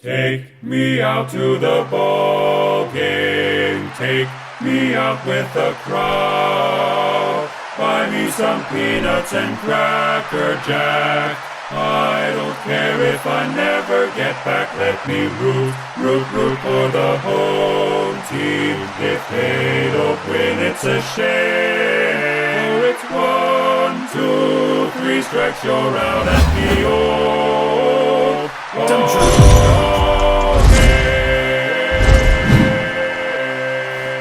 Take me out to the ball game. Take me out with the crowd. Buy me some peanuts and Cracker Jack. I don't care if I never get back. Let me root for the home team. If they don't win, it's a shame. For it's 1, 2, 3 strikes, you're out at the old ball game.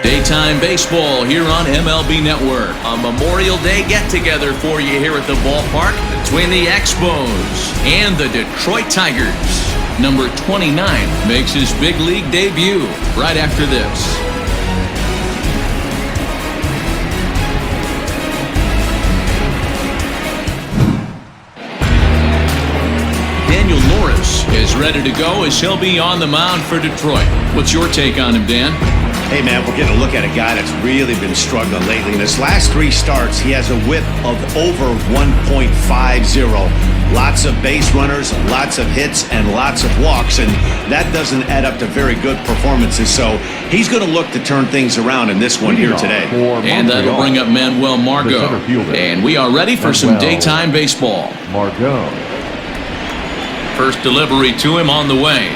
Daytime baseball here on MLB Network. A Memorial Day get-together for you here at the ballpark between the Expos and the Detroit Tigers. Number 29 makes his big league debut right after this. Daniel Norris is ready to go as he'll be on the mound for Detroit. What's your take on him, Dan? Hey, man, we're getting a look at a guy that's really been struggling lately. In his last 3 starts, he has a whip of over 1.50. Lots of base runners, lots of hits, and lots of walks, and that doesn't add up to very good performances. So he's going to look to turn things around in this one here today. And that'll bring up Manuel Margot. And we are ready for some daytime baseball. Margot. First delivery to him on the way.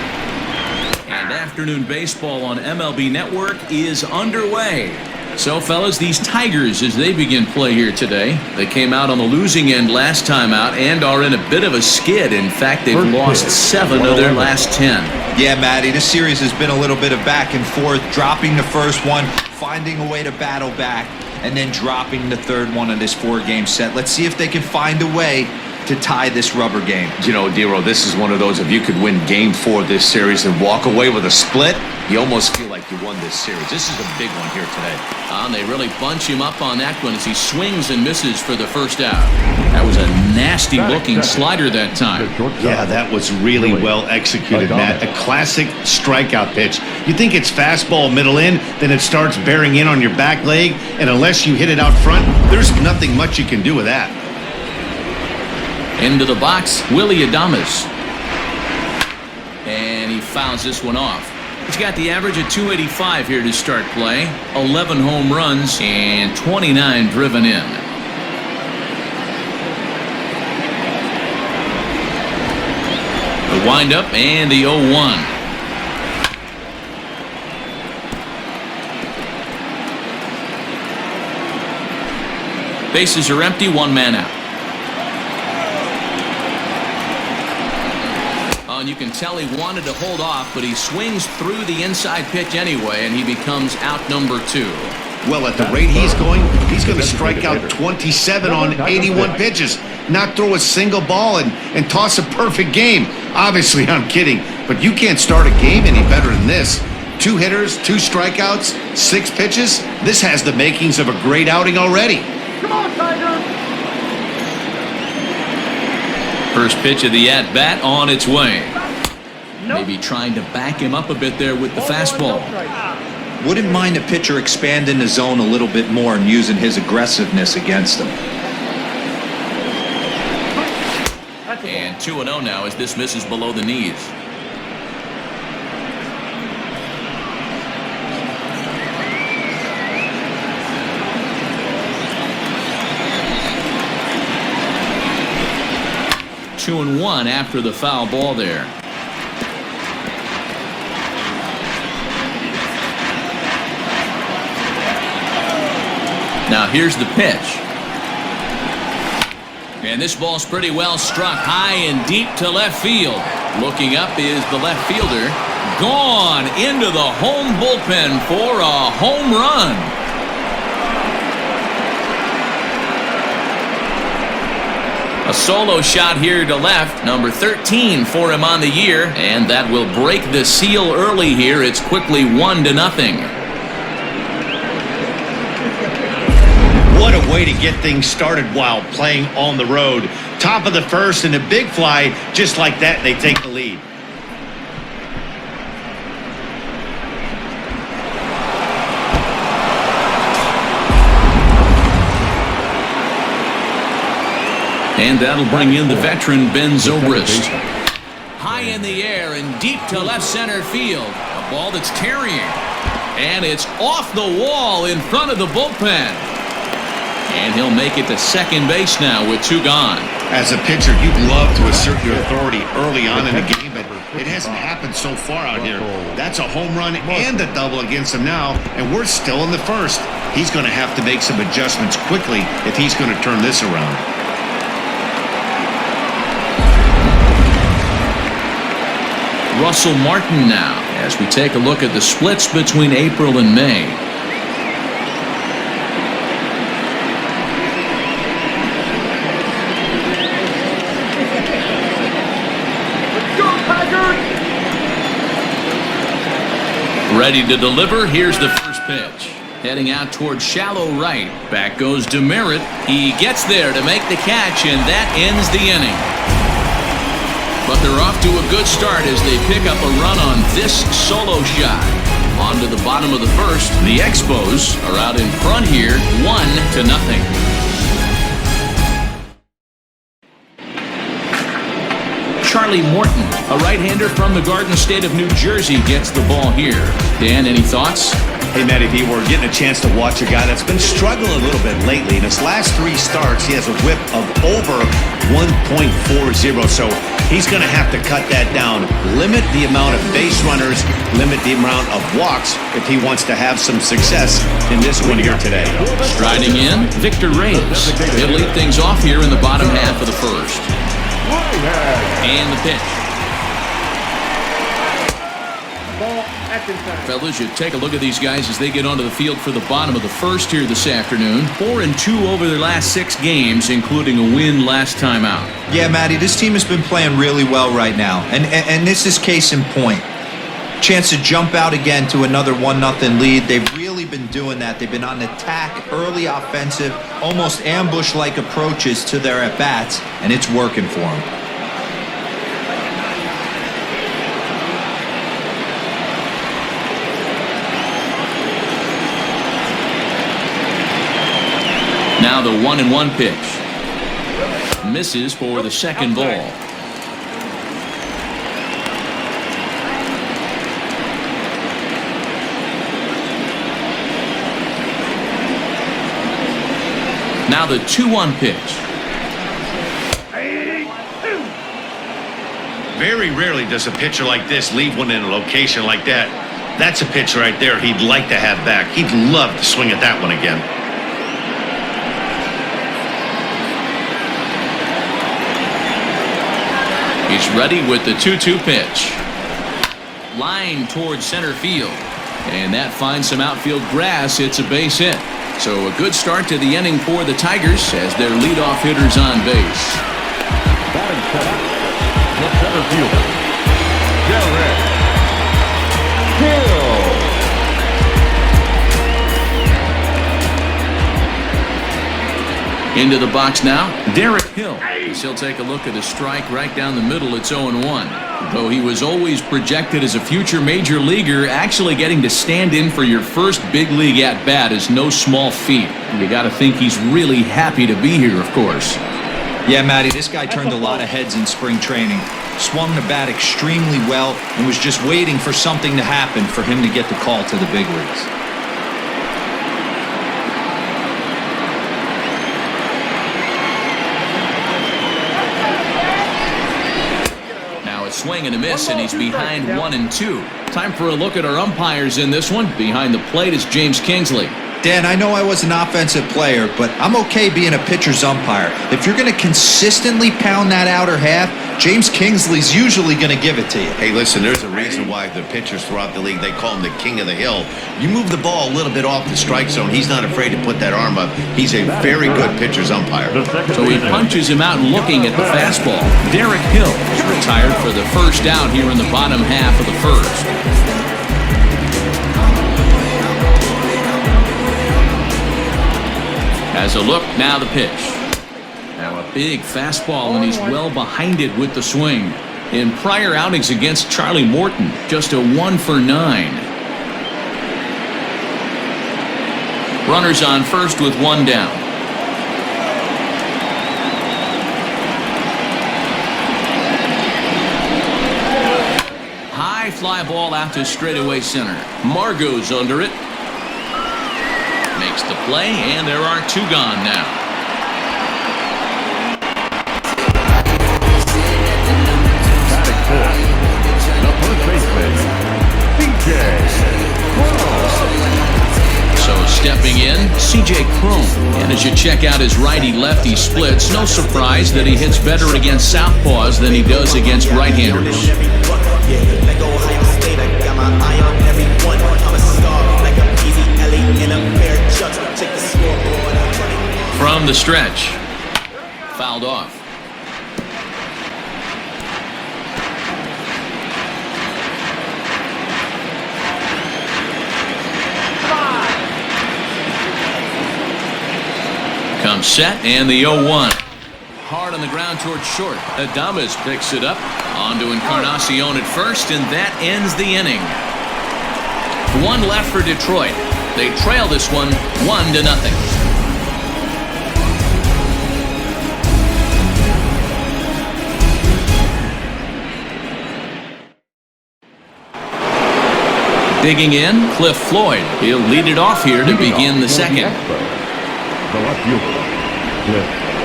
Afternoon baseball on MLB Network is underway. So, fellas, these Tigers, as they begin play here today, they came out on the losing end last time out and are in a bit of a skid. In fact, they've lost 7 of their last 10. Yeah, Matty, this series has been a little bit of back and forth, dropping the first one, finding a way to battle back, and then dropping the third one of this 4-game set. Let's see if they can find a way to tie this rubber game. You know, Dero, this is one of those, if you could win game 4 of this series and walk away with a split, you almost feel like you won this series. This is a big one here today. And they really bunch him up on that one as he swings and misses for the first out. That was a nasty-looking slider that time. Yeah, that was really well executed, Matt. A classic strikeout pitch. You think it's fastball middle in, then it starts bearing in on your back leg, and unless you hit it out front, there's nothing much you can do with that. Into the box, Willie Adames. And he fouls this one off. He's got the average of 285 here to start play. 11 home runs and 29 driven in. The windup and the 0-1. Bases are empty, 1 man out. And you can tell he wanted to hold off, but he swings through the inside pitch anyway, and he becomes out number 2. Well, at the rate he's going to strike out 27 on 81 pitches, not throw a single ball, and toss a perfect game. Obviously, I'm kidding, but you can't start a game any better than this. 2 hitters, 2 strikeouts, 6 pitches. This has the makings of a great outing already. Come on, Tiger! First pitch of the at-bat on its way. Maybe trying to back him up a bit there with the fastball. Wouldn't mind a pitcher expanding the zone a little bit more and using his aggressiveness against him. And 2-0 now as this misses below the knees. Two and 1 after the foul ball there. Now here's the pitch. And this ball's pretty well struck high and deep to left field. Looking up is the left fielder. Gone into the home bullpen for a home run. A solo shot here to left, number 13 for him on the year, and that will break the seal early here. It's quickly 1-0. What a way to get things started while playing on the road. Top of the first and a big fly, just like that, they take the lead. And that'll bring in the veteran Ben Zobrist. High in the air there and deep to left center field. A ball that's carrying. And it's off the wall in front of the bullpen. And he'll make it to second base now with 2 gone. As a pitcher, you'd love to assert your authority early on in the game, but it hasn't happened so far out here. That's a home run and a double against him now, and we're still in the first. He's going to have to make some adjustments quickly if he's going to turn this around. Russell Martin now as we take a look at the splits between April and May. Ready to deliver. Here's the first pitch. Heading out towards shallow right. Back goes Demerit. He gets there to make the catch, and that ends the inning. But they're off to a good start as they pick up a run on this solo shot. On to the bottom of the first. The Expos are out in front here, 1-0. Charlie Morton, a right-hander from the Garden State of New Jersey, gets the ball here. Dan, any thoughts? Hey, Matty B, we're getting a chance to watch a guy that's been struggling a little bit lately. In his last 3 starts, he has a whip of over 1.40, so he's going to have to cut that down. Limit the amount of base runners, limit the amount of walks if he wants to have some success in this one here today. Striding in, Victor Reyes. He'll lead things off here in the bottom half of the first. And the pitch. Fellas, you take a look at these guys as they get onto the field for the bottom of the first here this afternoon. 4-2 over their last 6 games, including a win last time out. Yeah, Matty, this team has been playing really well right now. And this is case in point. Chance to jump out again to another 1-0 lead. They've really been doing that. They've been on attack, early offensive, almost ambush-like approaches to their at-bats, and it's working for them. Now the 1-1 pitch. Misses for the second ball. Now the 2-1 pitch. Very rarely does a pitcher like this leave one in a location like that. That's a pitch right there he'd like to have back. He'd love to swing at that one again. He's ready with the 2-2 pitch. Line towards center field. And that finds some outfield grass. It's a base hit. So a good start to the inning for the Tigers as their leadoff hitter's on base. Batting center, the center fielder, Derek Hill. Into the box now, Derek Hill. He'll take a look at a strike right down the middle. It's 0-1. Though he was always projected as a future major leaguer, actually getting to stand in for your first big league at-bat is no small feat. You got to think he's really happy to be here, of course. Yeah, Matty, this guy turned a lot of heads in spring training. Swung the bat extremely well and was just waiting for something to happen for him to get the call to the big leagues. Swing and a miss, and he's behind 1-2. Time for a look at our umpires in this one. Behind the plate is James Kingsley. Dan, I know I was an offensive player, but I'm okay being a pitcher's umpire. If you're going to consistently pound that outer half, James Kingsley's usually going to give it to you. Hey, listen, there's a reason why the pitchers throughout the league, they call him the king of the hill. You move the ball a little bit off the strike zone, he's not afraid to put that arm up. He's a very good pitcher's umpire. So he punches him out looking at the fastball. Derek Hill is retired for the first out here in the bottom half of the first. As a look, now the pitch. Now a big fastball, and he's well behind it with the swing. In prior outings against Charlie Morton, just a 1 for 9. Runners on first with 1 down. fly ball out to straightaway center. Margot's under it. Makes the play, and there are 2 gone now. So stepping in, C.J. Cron. And as you check out his righty-lefty splits, no surprise that he hits better against southpaws than he does against right-handers. From the stretch. Fouled off. Comes set, and the 0-1. Hard on the ground towards short. Adames picks it up. On to Encarnacion at first, and that ends the inning. 1 left for Detroit. They trail this one 1-0. Digging in, Cliff Floyd. He'll lead it off here to begin the second.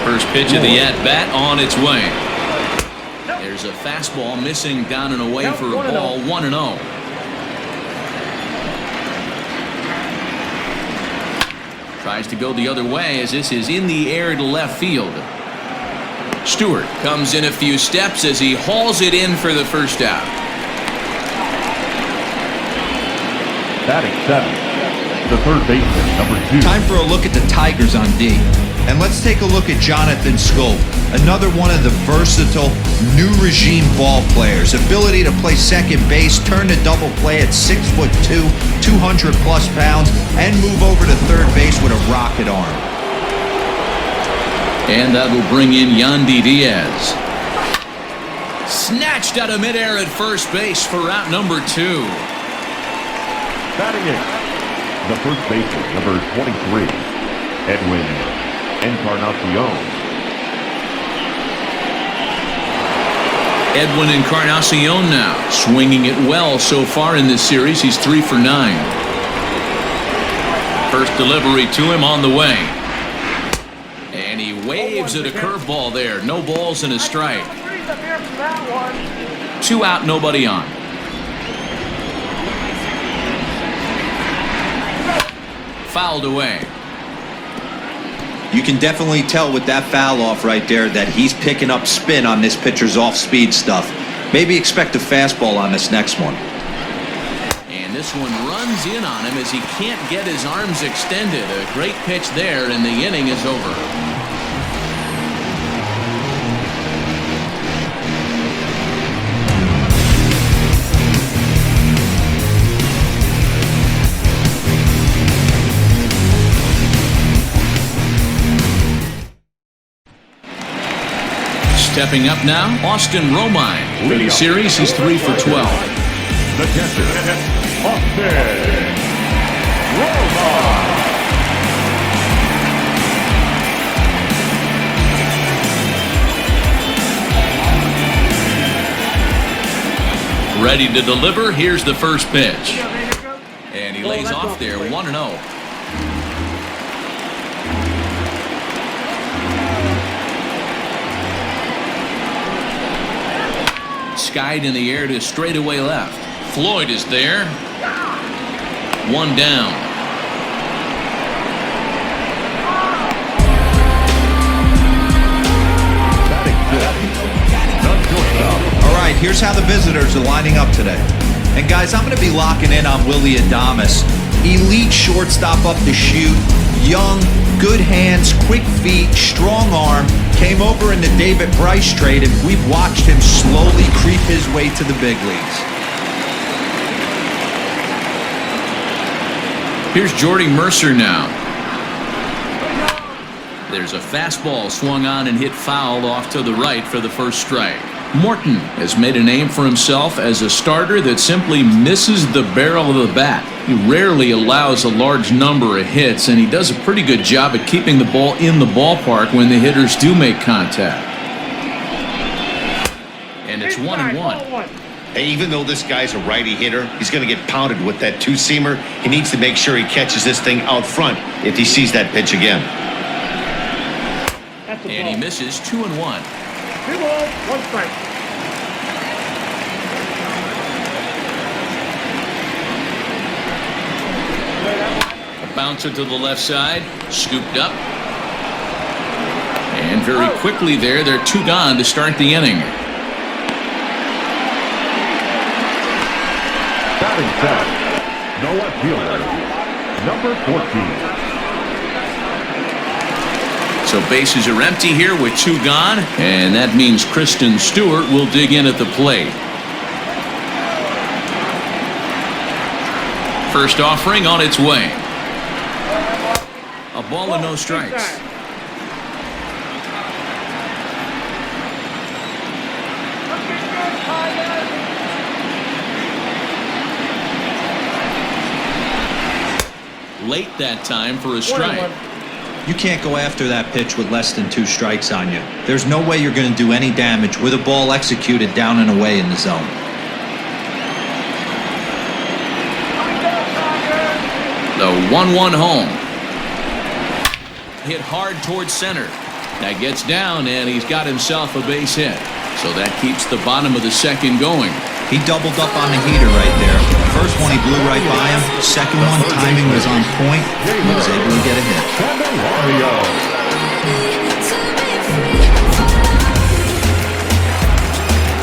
First pitch of the at-bat on its way. There's a fastball missing down and away for a ball, 1-0. Tries to go the other way as this is in the air to left field. Stewart comes in a few steps as he hauls it in for the first out. Batting 7, the third baseman, number 2. Time for a look at the Tigers on D. And let's take a look at Jonathan Schoop, another one of the versatile new regime ball players. Ability to play second base, turn to double play at 6'2", 200+ pounds, and move over to third base with a rocket arm. And that will bring in Yandy Diaz. Snatched out of midair at first base for out number 2. Batting 8, the first baseman, number 23, Edwin Encarnacion. Edwin Encarnacion now, swinging it well so far in this series. He's 3 for 9. First delivery to him on the way. And he waves at a curveball there. No balls and a strike. 2 out, nobody on. Fouled away. You can definitely tell with that foul off right there that he's picking up spin on this pitcher's off-speed stuff. Maybe expect a fastball on this next one. And this one runs in on him as he can't get his arms extended. A great pitch there, and the inning is over. Stepping up now, Austin Romine. For the series, he's 3 for 12. The catcher, Austin Romine. Ready to deliver, here's the first pitch. And he lays off there, 1-0. Skied in the air to straightaway left. Floyd is there. 1 down. All right, here's how the visitors are lining up today. And guys, I'm going to be locking in on Willie Adames. Elite shortstop up to shoot. Young, good hands, quick feet, strong arm. Came over in the David Price trade, and we've watched him slowly creep his way to the big leagues. Here's Jordy Mercer now. There's a fastball swung on and hit foul off to the right for the first strike. Morton has made a name for himself as a starter that simply misses the barrel of the bat. He rarely allows a large number of hits, and he does a pretty good job at keeping the ball in the ballpark when the hitters do make contact. And it's 1-1. Even though this guy's a righty hitter, he's going to get pounded with that two-seamer. He needs to make sure he catches this thing out front if he sees that pitch again. And he misses 2-1. 2 balls, 1 strike. A bouncer to the left side, scooped up. And very quickly there, they're 2 gone to start the inning. Batting seventh, Noah Fielder, number 14. So bases are empty here with 2 gone, and that means Kristen Stewart will dig in at the plate. First offering on its way. A ball and no strikes. Late that time for a strike. You can't go after that pitch with less than 2 strikes on you. There's no way you're going to do any damage with a ball executed down and away in the zone. The 1-1 home. Hit hard towards center. That gets down, and he's got himself a base hit. So that keeps the bottom of the second going. He doubled up on the heater right there. First one, he blew right by him. Second one, timing was on point. He was able to get a hit.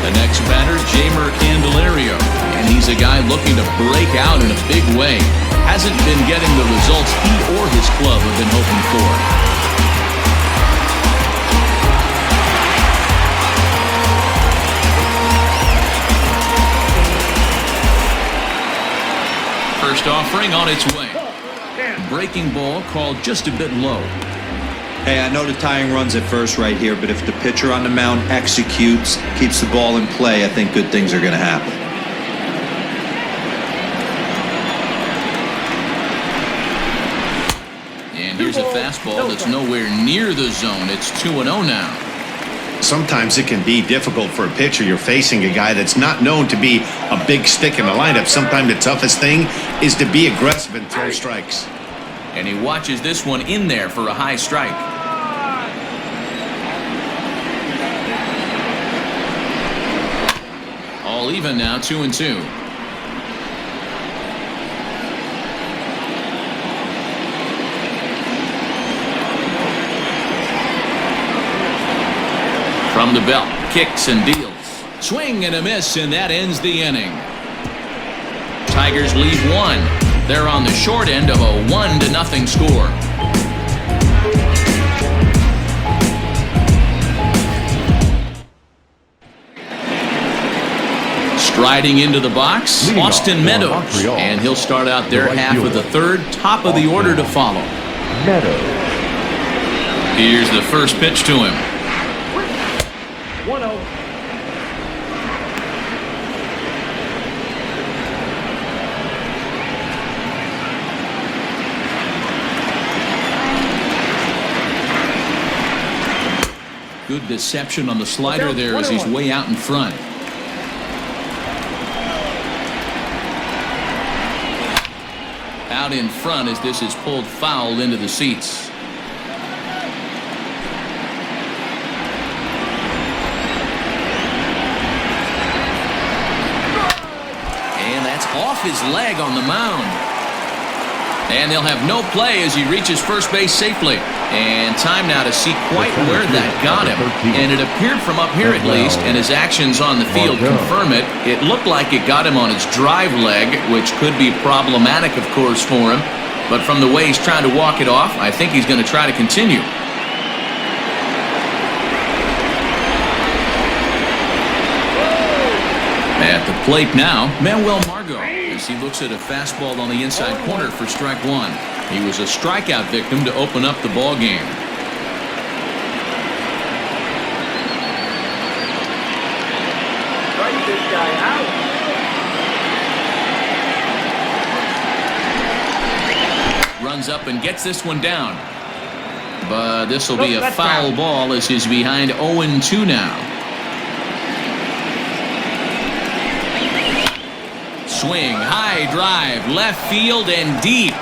The next batter, Jamer Candelario. And he's a guy looking to break out in a big way. Hasn't been getting the results he or his club have been hoping for. First offering on its way. Breaking ball called just a bit low. Hey, I know the tying run's at first right here, but if the pitcher on the mound executes, keeps the ball in play, I think good things are going to happen. And here's a fastball that's nowhere near the zone. It's 2-0 now. Sometimes it can be difficult for a pitcher. You're facing a guy that's not known to be a big stick in the lineup. Sometimes the toughest thing is to be aggressive and throw strikes. And he watches this one in there for a high strike. All even now, 2-2. From the belt, kicks and deals. Swing and a miss, and that ends the inning. Tigers lead 1. They're on the short end of a 1-0 score. Striding into the box, Austin Meadows. And he'll start out their half of the third, top of the order to follow. Here's the first pitch to him. 1-0. Good deception on the slider there as he's way out in front. Out in front as this is pulled foul into the seats. Off his leg on the mound. And they'll have no play as he reaches first base safely. And time now to see quite where that got him. And it appeared from up here at least, and his actions on the field confirm it. It looked like it got him on his drive leg, which could be problematic, of course, for him. But from the way he's trying to walk it off, I think he's going to try to continue. At the plate now, Manuel Margot, as he looks at a fastball on the inside corner for strike 1. He was a strikeout victim to open up the ball game. Strike this guy out. Runs up and gets this one down. But this will be a foul ball as he's behind 0-2 now. swing, high drive, left field and deep.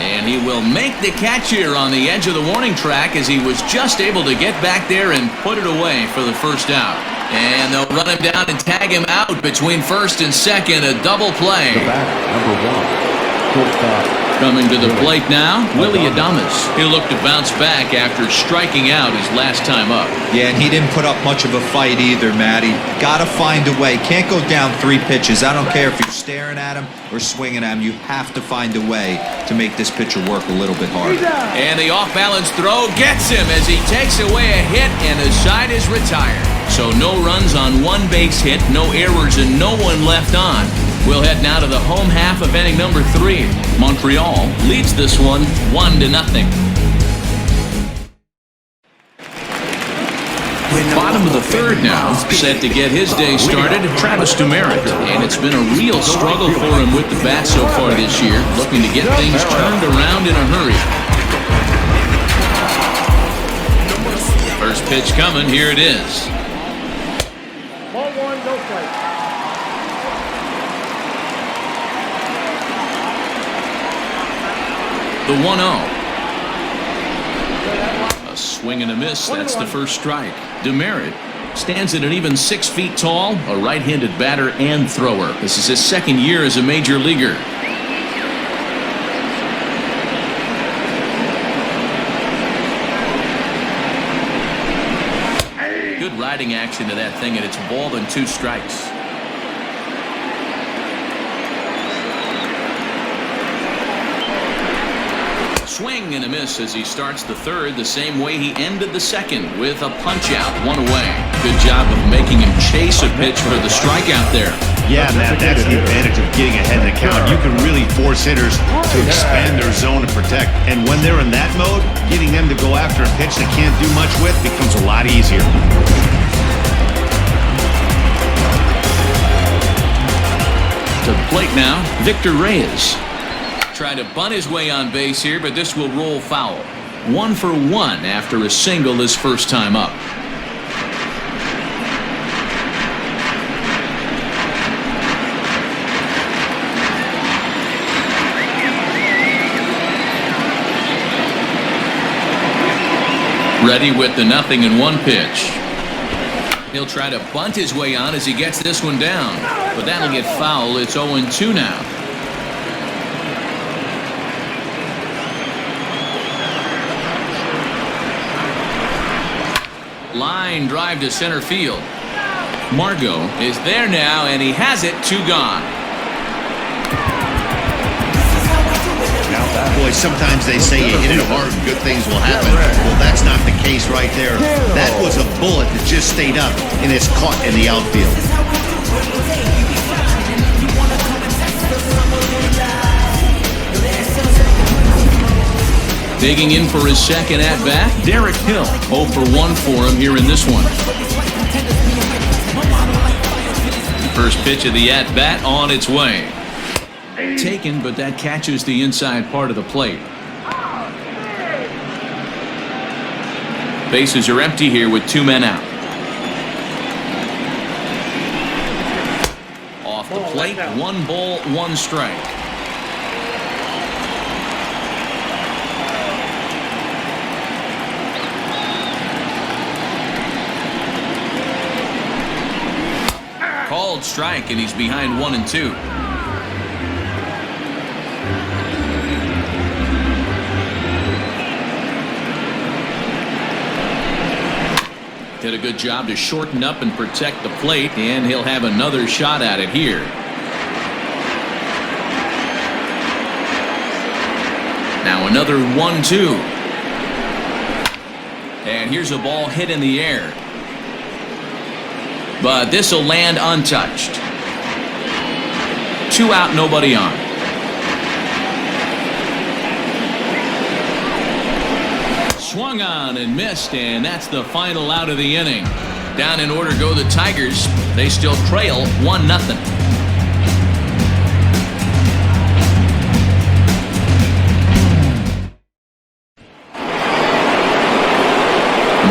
And he will make the catch here on the edge of the warning track as he was just able to get back there and put it away for the first out. And they'll run him down and tag him out between first and second, a double play. The batter, number 1, shortstop. Coming to the plate now, Willie Adames. He'll look to bounce back after striking out his last time up. Yeah, and he didn't put up much of a fight either, Matty. Got to find a way. Can't go down 3 pitches. I don't care if you're staring at him or swinging at him. You have to find a way to make this pitcher work a little bit harder. And the off-balance throw gets him as he takes away a hit, and the side is retired. So no runs on 1 base hit, no errors, and no one left on. We'll head now to the home half of inning number 3. Montreal leads this one 1-0. Bottom of the third now, set to get his day started, Travis Demeritte. And it's been a real struggle for him with the bat so far this year, looking to get things turned around in a hurry. First pitch coming, here it is. Ball 1, no strike. The 1-0. A swing and a miss. That's the first strike. Demeritte stands at an even 6 feet tall, a right-handed batter and thrower. This is his second year as a major leaguer. Good riding action to that thing, and it's ball and 2 strikes. Swing and a miss as he starts the third the same way he ended the second, with a punch-out, 1 away. Good job of making him chase a pitch for the strikeout there. Yeah, Matt, that's the advantage of getting ahead in the count. You can really force hitters to expand their zone and protect. And when they're in that mode, getting them to go after a pitch they can't do much with becomes a lot easier. To the plate now, Victor Reyes. Trying to bunt his way on base here, but this will roll foul. 1 for 1 after a single his first time up. Ready with the 0-1 pitch. He'll try to bunt his way on as he gets this one down, but that'll get foul. It's 0-2 now. Line drive to center field. Margot is there now, and he has it, 2 gone. Boy, sometimes they say you hit it hard and good things will happen. Well, that's not the case right there. That was a bullet that just stayed up and is caught in the outfield. Digging in for his second at-bat, Derek Hill. 0 for 1 for him here in this one. First pitch of the at-bat on its way. Taken, but that catches the inside part of the plate. Bases are empty here with 2 men out. Off the plate, 1 ball, 1 strike. Called strike, and he's behind 1-2. Did a good job to shorten up and protect the plate, and he'll have another shot at it here. Now another 1-2. And here's a ball hit in the air. But this will land untouched. 2 out, nobody on. Swung on and missed, and that's the final out of the inning. Down in order go the Tigers. They still trail 1-0.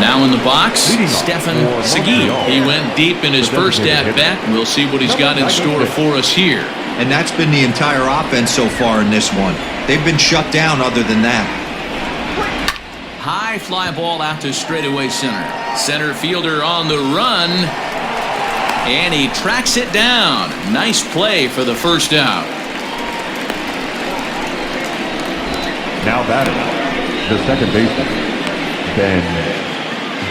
Now in the box, Stefan Segui. He went deep in his first at-bat. We'll see what he's got in store for us here. And that's been the entire offense so far in this one. They've been shut down other than that. High fly ball out to straightaway center. Center fielder on the run. And he tracks it down. Nice play for the first out. Now batting, the second baseman, Ben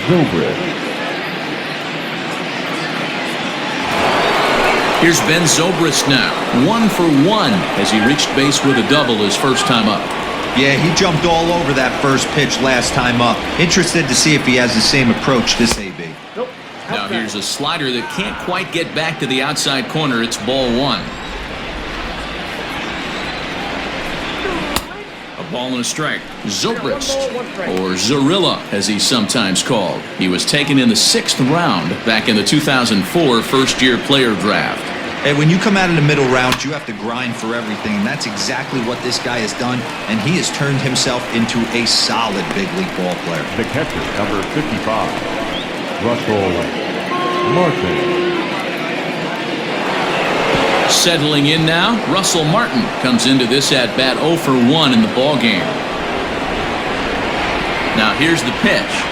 Zobrist. Here's Ben Zobrist now, 1 for 1 as he reached base with a double his first time up. Yeah, he jumped all over that first pitch last time up. Interested to see if he has the same approach this AB. Nope. Now here's a slider that can't quite get back to the outside corner. It's ball 1. A ball and a strike. Zobrist, or Zorilla as he's sometimes called. He was taken in the 6th round back in the 2004 first-year player draft. Hey, when you come out of the middle round, you have to grind for everything, and that's exactly what this guy has done, and he has turned himself into a solid big league ball player. The catcher, number 55, Russell Martin. Settling in now, Russell Martin comes into this at-bat 0 for 1 in the ballgame. Now here's the pitch.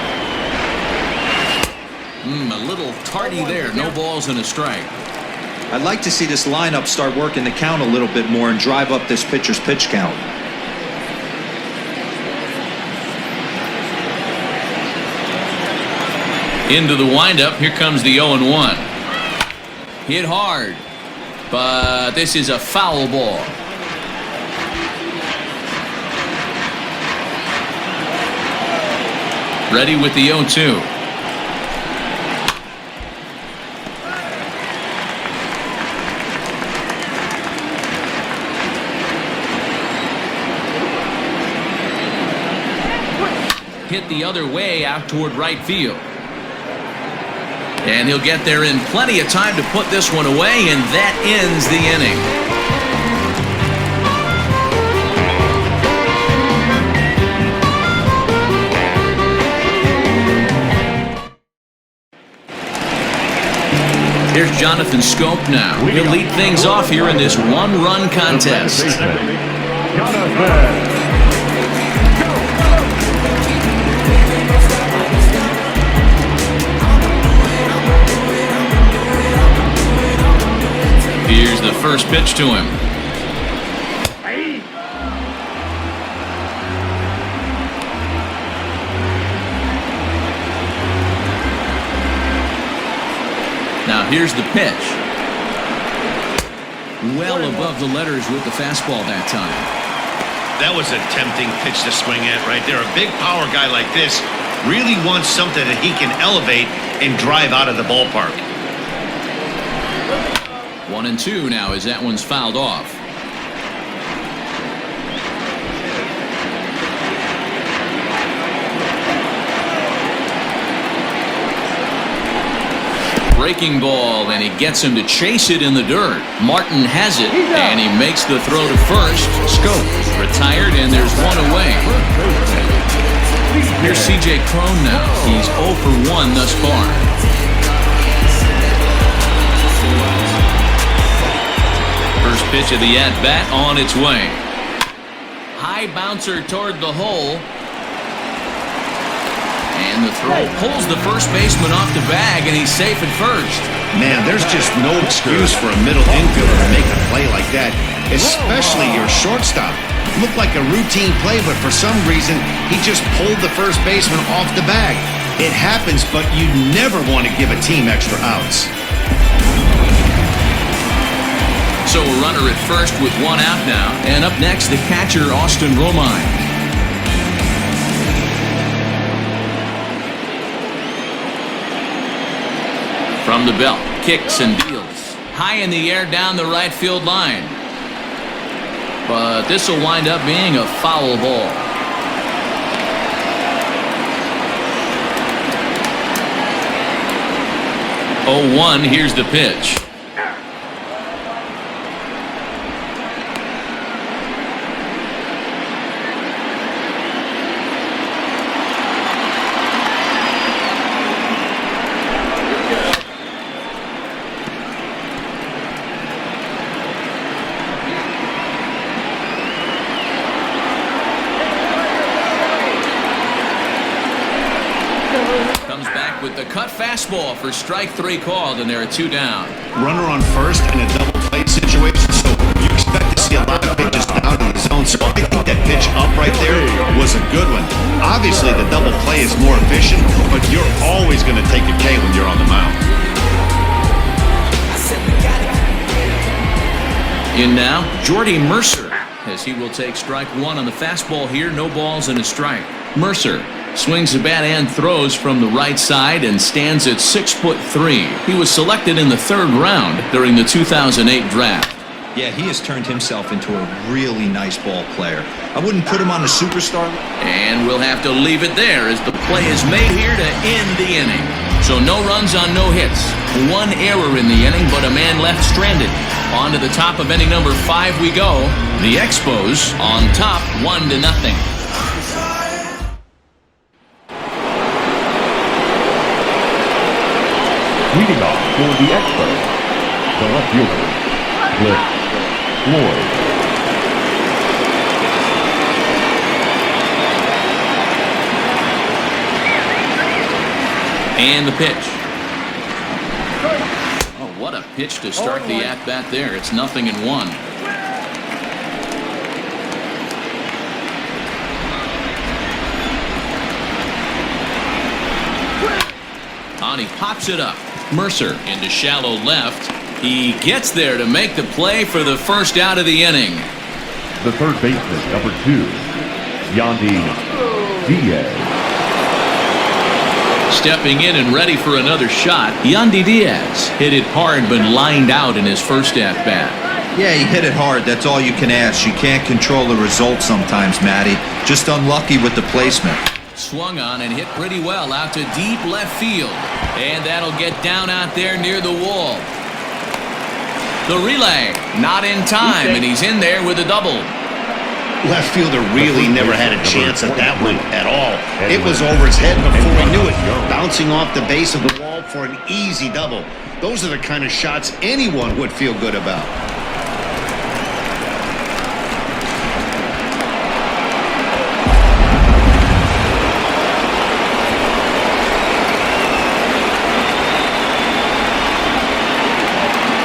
A little tardy there. No balls and a strike. I'd like to see this lineup start working the count a little bit more and drive up this pitcher's pitch count. Into the windup. Here comes the 0-1. Hit hard. But this is a foul ball. Ready with the 0-2. Hit the other way out toward right field. And he'll get there in plenty of time to put this one away, and that ends the inning. Here's Jonathan Scope now. He'll lead things off here in this one-run contest. Jonathan. Here's the first pitch to him. Now here's the pitch. Well above the letters with the fastball that time. That was a tempting pitch to swing at right there. A big power guy like this really wants something that he can elevate and drive out of the ballpark. 1-2 now as that one's fouled off. Breaking ball, and he gets him to chase it in the dirt. Martin has it, and he makes the throw to first. Scope retired, and there's one away. Here's C.J. Cron now. He's 0 for 1 thus far. First pitch of the at-bat on its way. High bouncer toward the hole. And the throw pulls the first baseman off the bag, and he's safe at first. Man, there's just no excuse for a middle infielder to make a play like that, especially your shortstop. Looked like a routine play, but for some reason, he just pulled the first baseman off the bag. It happens, but you never want to give a team extra outs. So a runner at first with one out now. And up next, the catcher, Austin Romine. From the belt, kicks and deals. High in the air down the right field line. But this will wind up being a foul ball. Oh, 1, here's the pitch. with the cut fastball for strike 3 called, and there are 2 down. Runner on first in a double play situation, so you expect to see a lot of pitches down in the zone. So I think that pitch up right there was a good one. Obviously, the double play is more efficient, but you're always going to take a K when you're on the mound. In now, Jordy Mercer, as he will take strike 1 on the fastball here. No balls and a strike. Mercer swings the bat and throws from the right side and stands at 6'3". He was selected in the 3rd round during the 2008 draft. Yeah, he has turned himself into a really nice ball player. I wouldn't put him on a superstar. And we'll have to leave it there as the play is made here to end the inning. So no runs on no hits. 1 error in the inning, but a man left stranded. On to the top of inning number 5 we go. The Expos on top 1-0. Leading off for the Expos, the left fielder, Cliff Floyd. And the pitch. Oh, what a pitch to start the at-bat there. It's 0-1. On, he pops it up. Mercer into shallow left. He gets there to make the play for the first out of the inning. The third baseman, number 2, Yandy Diaz. Stepping in and ready for another shot, Yandy Diaz hit it hard but lined out in his first at-bat. Yeah, he hit it hard. That's all you can ask. You can't control the result sometimes, Matty. Just unlucky with the placement. Swung on and hit pretty well out to deep left field. And that'll get down out there near the wall. The relay, not in time, and he's in there with a double. Left fielder really never had a chance at that one at all. It was over his head before he knew it, bouncing off the base of the wall for an easy double. Those are the kind of shots anyone would feel good about.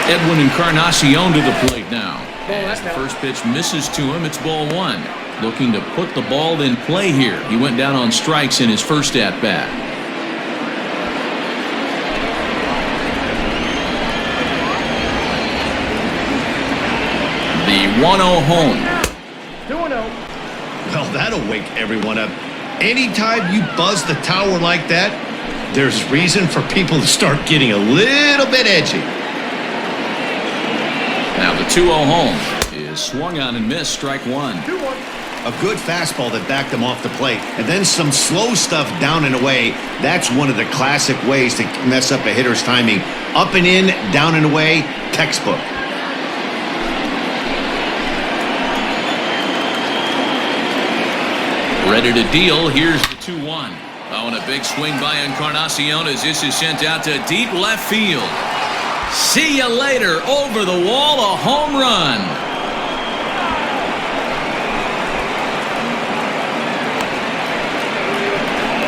Edwin Encarnacion to the plate now. As the first pitch misses to him, it's ball 1. Looking to put the ball in play here. He went down on strikes in his first at-bat. The 1-0 home. 2-0. Well, that'll wake everyone up. Anytime you buzz the tower like that, there's reason for people to start getting a little bit edgy. Now the 2-0 home is swung on and missed, strike 1. 2-1. A good fastball that backed him off the plate, and then some slow stuff down and away. That's one of the classic ways to mess up a hitter's timing. Up and in, down and away, textbook. Ready to deal. Here's the 2-1. Oh, and a big swing by Encarnacion as this is sent out to deep left field. See you later. Over the wall, a home run.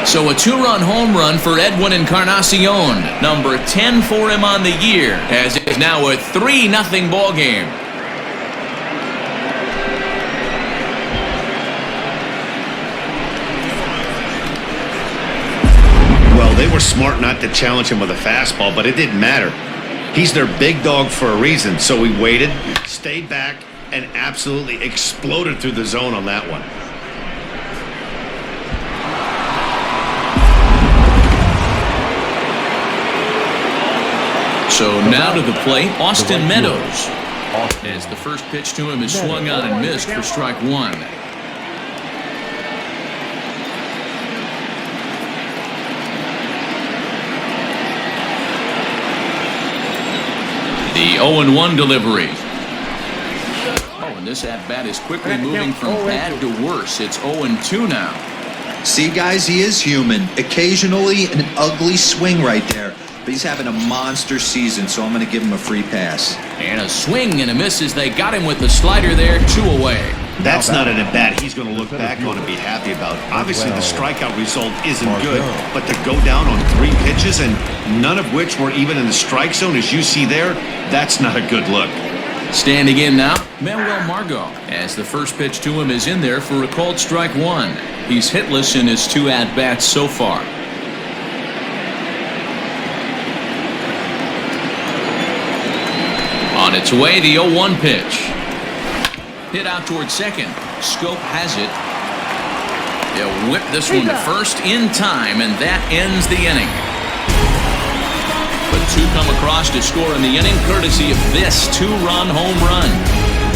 So a 2-run home run for Edwin Encarnacion. Number 10 for him on the year, as it is now a 3-0 ball game. Well, they were smart not to challenge him with a fastball, but it didn't matter. He's their big dog for a reason, so he waited, stayed back, and absolutely exploded through the zone on that one. So now to the plate, Austin Meadows. As the first pitch to him is swung on and missed for strike 1. The 0-1 delivery. Oh, and this at-bat is quickly moving from bad to worse. It's 0-2 now. See, guys, he is human. Occasionally an ugly swing right there. But he's having a monster season, so I'm going to give him a free pass. And a swing and a miss as they got him with the slider there, 2 away. That's not an at-bat he's going to look back on and be happy about. Obviously, the strikeout result isn't good, but to go down on 3 pitches and none of which were even in the strike zone, as you see there, that's not a good look. Standing in now, Manuel Margot, as the first pitch to him is in there for a called strike 1. He's hitless in his 2 at-bats so far. On its way, the 0-1 pitch. Hit out towards second. Scope has it. They'll whip this one to first in time, and that ends the inning. But 2 come across to score in the inning, courtesy of this 2-run home run.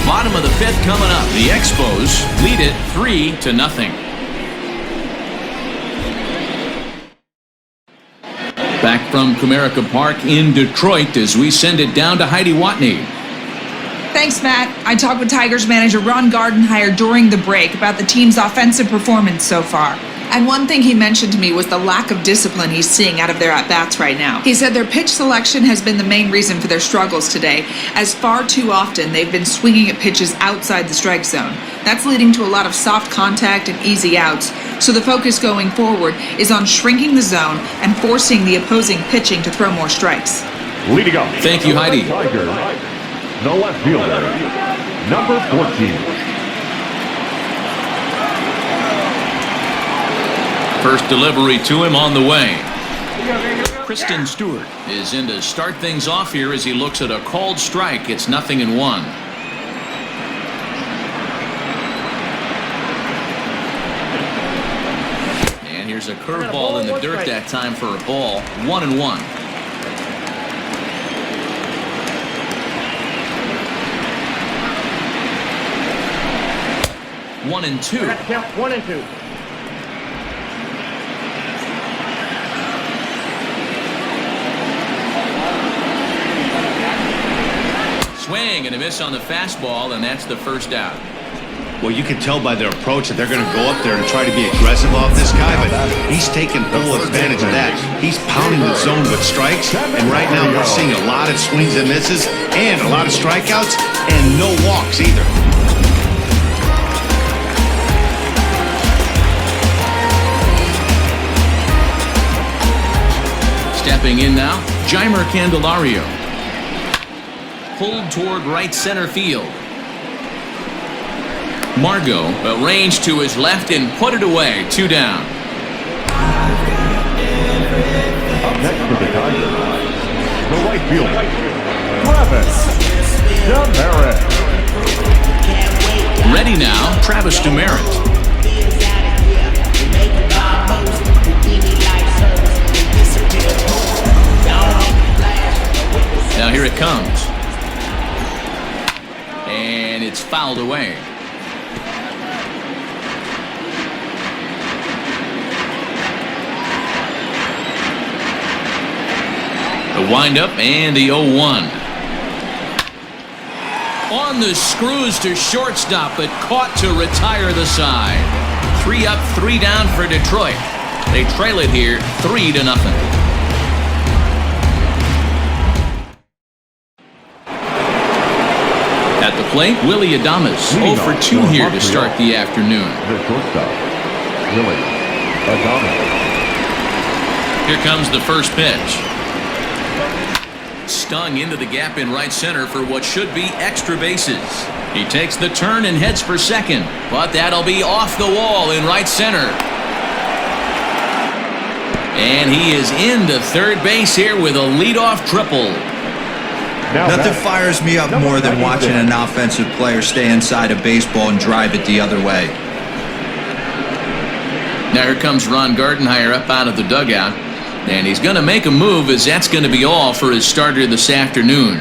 Bottom of the 5th coming up. The Expos lead it 3-0. Back from Comerica Park in Detroit as we send it down to Heidi Watney. Thanks, Matt. I talked with Tigers manager Ron Gardenhire during the break about the team's offensive performance so far. And one thing he mentioned to me was the lack of discipline he's seeing out of their at-bats right now. He said their pitch selection has been the main reason for their struggles today, as far too often they've been swinging at pitches outside the strike zone. That's leading to a lot of soft contact and easy outs, so the focus going forward is on shrinking the zone and forcing the opposing pitching to throw more strikes. Leading off. Thank you, Heidi. Tigers, the left fielder, number 14. First delivery to him on the way. Kristen Stewart is in to start things off here as he looks at a called strike. It's 0-1. And here's a curveball in the dirt that time for a ball. 1-1. One and two. 1 and 2. Swing and a miss on the fastball, and that's the first out. Well, you can tell by their approach that they're going to go up there and try to be aggressive off this guy, but he's taking full advantage of that. He's pounding the zone with strikes, and right now we're seeing a lot of swings and misses and a lot of strikeouts and no walks either. Stepping in now, Jeimer Candelario. Pulled toward right center field. Margot arranged to his left and put it away. 2 down. Up next for the Tigers, the right fielder, Travis Demeritte. Ready now, Travis Demeritte. Now here it comes. And it's fouled away. The windup and the 0-1. On the screws to shortstop, but caught to retire the side. 3 up, 3 down for Detroit. They trail it here 3-0. At the plate, Willie Adames, 0 for 2 here to start the afternoon. The shortstop, Willie Adames. Here comes the first pitch. Stung into the gap in right center for what should be extra bases. He takes the turn and heads for second, but that'll be off the wall in right center. And he is into third base here with a leadoff triple. Nothing fires me up more than watching an offensive player stay inside of baseball and drive it the other way. Now here comes Ron Gardenhire up out of the dugout. And he's going to make a move, as that's going to be all for his starter this afternoon.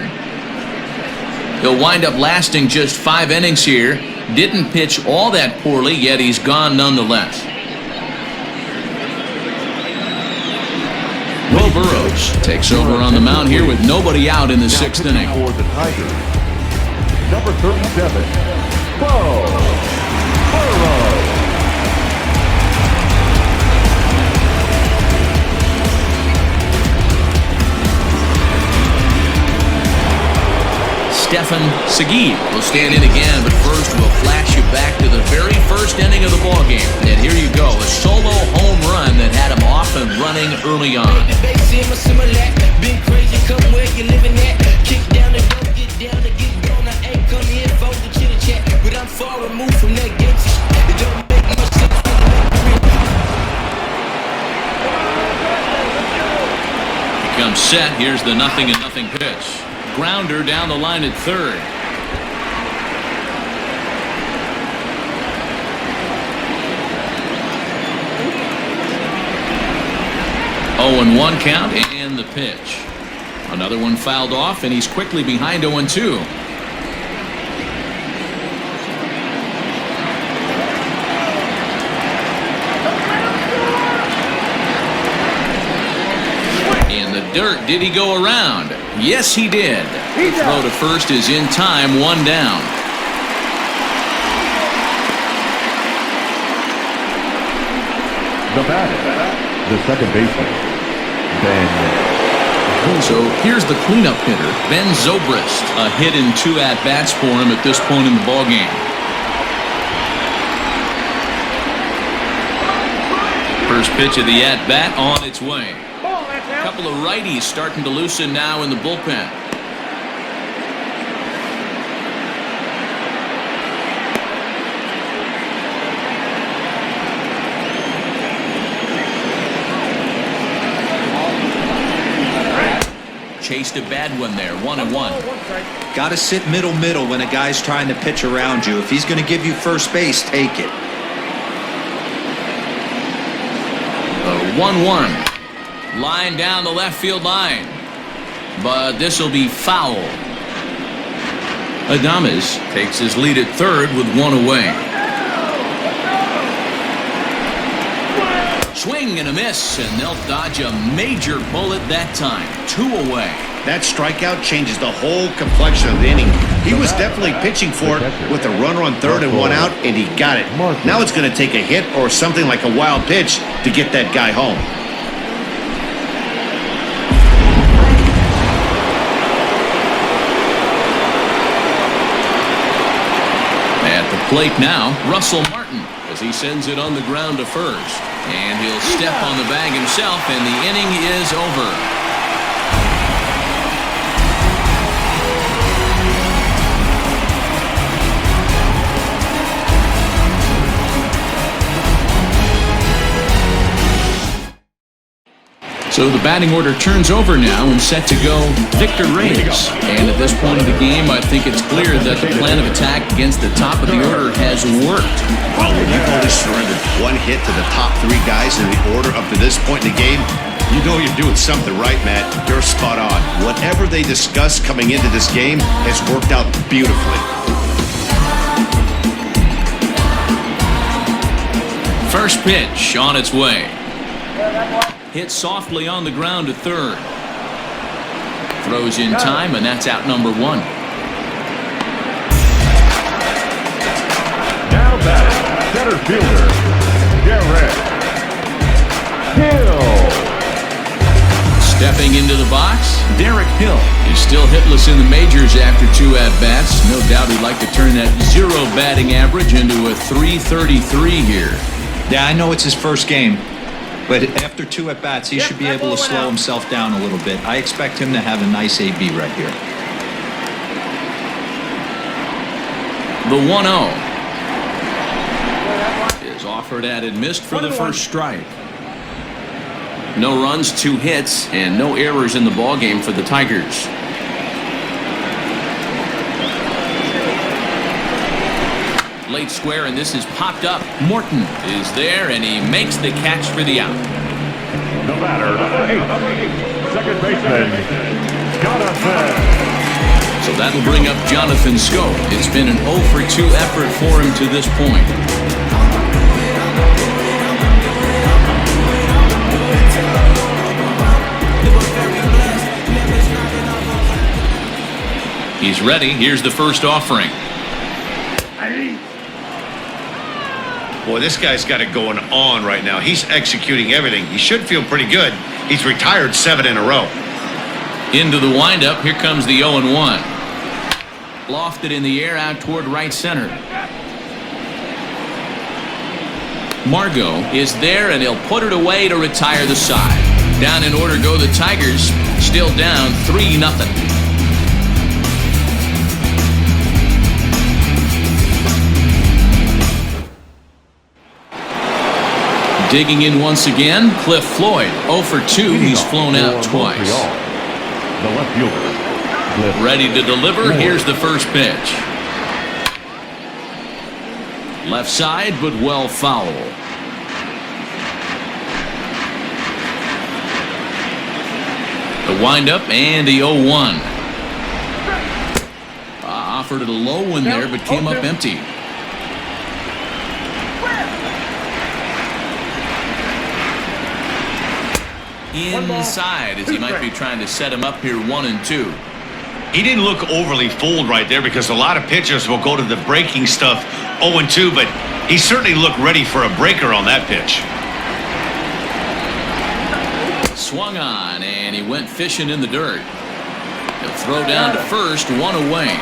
He'll wind up lasting just 5 innings here. Didn't pitch all that poorly, yet he's gone nonetheless. Will Burrows takes over on the mound here with nobody out in the 6th inning. For the Tigers, number 37, Bo Burrows. Stefan Seguin will stand in again, but first we'll flash you back early on. Becomes set. Here's the 0-0 pitch. Grounder down the line at third. 0-1 count and the pitch. Another one fouled off, and he's quickly behind 0-2. In the dirt, did he go around? Yes, he did. The throw to first is in time, 1 down. The batter, the second baseman, Ben. So here's the cleanup hitter, Ben Zobrist. A hit in 2 at-bats for him at this point in the ballgame. First pitch of the at-bat on its way. A couple of righties starting to loosen now in the bullpen. Chased a bad one there, 1-1. Got to sit middle when a guy's trying to pitch around you. If he's going to give you first base, take it. 1-1. Line down the left field line. But this will be foul. Adames takes his lead at third with 1 away. Swing and a miss, and they'll dodge a major bullet that time. 2 away. That strikeout changes the whole complexion of the inning. He was definitely pitching for it with a runner on third and 1 out, and he got it. Now it's going to take a hit or something like a wild pitch to get that guy home. At the plate now, Russell Martin, as he sends it on the ground to first. And he'll step on the bag himself, and the inning is over. So the batting order turns over now and set to go Victor Reyes. And at this point of the game, I think it's clear that the plan of attack against the top of the order has worked. Well, when you've only surrendered 1 hit to the top 3 guys in the order up to this point in the game, you know you're doing something right, Matt. You're spot on. Whatever they discussed coming into this game has worked out beautifully. First pitch on its way. Hit softly on the ground to third. Throws in time, and that's out number 1. Now batting, center fielder, Derek Hill. Stepping into the box, Derek Hill is still hitless in the majors after 2 at-bats. No doubt he'd like to turn that 0 batting average into a .333 here. Yeah, I know it's his first game. But after 2 at-bats, he should be able to slow himself down a little bit. I expect him to have a nice AB right here. The 1-0 is offered at and missed for the first strike. No runs, 2 hits, and no errors in the ballgame for the Tigers. Late square, and this is popped up. Morton is there, and he makes the catch for the out. The batter, number 8, second baseman, Jonathan. So that'll bring up Jonathan Scope. It's been an 0 for 2 effort for him to this point. He's ready. Here's the first offering. Boy, this guy's got it going on right now. He's executing everything. He should feel pretty good. He's retired 7 in a row. Into the windup. Here comes the 0-1. Lofted in the air out toward right center. Margot is there, and he'll put it away to retire the side. Down in order go the Tigers, still down 3-0. Digging in once again, Cliff Floyd. 0 for 2. He's flown out twice. The left fielder, Cliff Ready to deliver. Floyd. Here's the first pitch. Left side, but well foul. The windup and the 0-1. Offered it a low one there, but came up empty. Inside, as he might be trying to set him up here 1-2. He didn't look overly fooled right there because a lot of pitchers will go to the breaking stuff 0-2, but he certainly looked ready for a breaker on that pitch. Swung on, and he went fishing in the dirt. He'll throw down to first, 1 away.